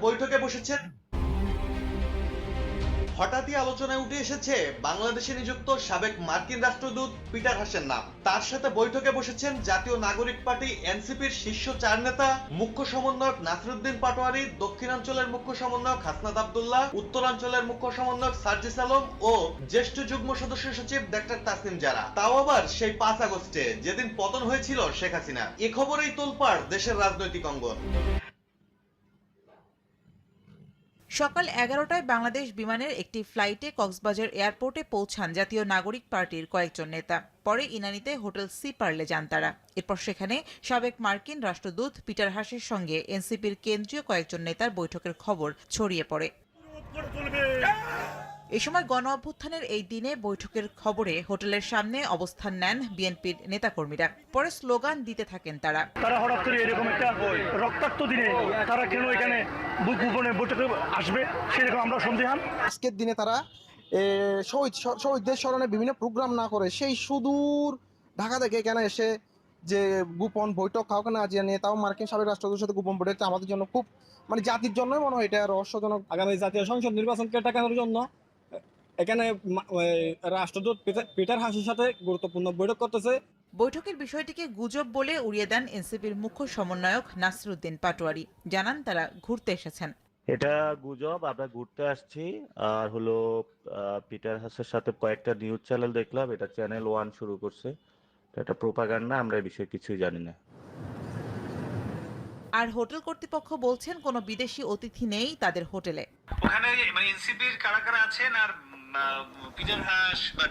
বৈঠকে বসেছেন। হঠাৎই আলোচনায় উঠে এসেছে বাংলাদেশে নিযুক্ত সাবেক মার্কিন রাষ্ট্রদূত পিটার হাসের নাম। তার সাথে বৈঠকে বসেছেন জাতীয় নাগরিক পার্টি এনসিপির শীর্ষ 4 নেতা, মুখ্য সমন্বয়ক নাসিরউদ্দিন পাটোয়ারি, দক্ষিণাঞ্চলের মুখ্য সমন্বয়ক হাসনাত আব্দুল্লাহ, উত্তরাঞ্চলের মুখ্য সমন্বয়ক সার্জিস আলম ও জ্যেষ্ঠ যুগ্ম সদস্য সচিব ডাক্তার তাসনিম জারা। তাও আবার সেই 5 আগস্টে, যেদিন পতন হয়েছিল শেখ হাসিনা। এ খবরেই তোলপাড় দেশের রাজনৈতিক অঙ্গন। সকাল 11টায় বাংলাদেশ বিমানের একটি ফ্লাইটে কক্সবাজার এয়ারপোর্টে পৌঁছান জাতীয় নাগরিক পার্টির কয়েকজন নেতা। পরে ইনানীতে হোটেল সি পার্লে যান তারা। এরপর সেখানে সাবেক মার্কিন রাষ্ট্রদূত পিটার হাসের সঙ্গে এনসিপির কেন্দ্রীয় কয়েকজন নেতার বৈঠকের খবর ছড়িয়ে পড়ে। এ সময় গণ অভ্যুত্থানের এই দিনে বৈঠকের খবরে হোটেলের সামনে অবস্থান নেন বিএনপির নেতাকর্মীরা। পরে স্লোগান দিতে থাকেন তারা। তারা হঠাৎ করে এরকম একটা রক্তাক্ত দিনে তারা কেন এখানে গোপনে বৈঠকে আসবে, সেরকম আমরা সন্দেহান। আজকের দিনে তারা শহীদদের স্মরণে বিভিন্ন প্রোগ্রাম না করে সেই সুদূর ঢাকা থেকে এখানে এসে যে গোপন বৈঠক কাউকে না জানিয়ে, তাও মার্কিন সাবেক রাষ্ট্রদূতের সাথে গোপন বৈঠক, আমাদের জন্য খুব জাতির জন্যই মনে হয় এটা রহস্যজনক। আগামী জাতীয় সংসদ নির্বাচনকে ঠেকানোর জন্য এখানে রাষ্ট্রদূত পিটার হাসের সাথে গুরুত্বপূর্ণ বৈঠক করতেছে। বৈঠকের বিষয়টিকে গুজব বলে উড়িয়ে দেন এনসিপির মুখ্য সমন্বয়ক নাসিরউদ্দিন পাটোয়ারি। জানান তারা ঘুরতে এসেছেন। এটা গুজব, আমরা ঘুরতে আসছি। আর হলো পিটার হাসের সাথে কয়েকটা নিউজ চ্যানেল দেখলাম, এটা চ্যানেল 1 শুরু করছে। এটা প্রোপাগান্ডা, আমরা এই বিষয়ে কিছুই জানি না। আর হোটেল কর্তৃপক্ষ বলছেন কোনো বিদেশি অতিথি নেই তাদের হোটেলে। ওখানে এনসিপির কারা কারা আছেন আর পিটার হাস বা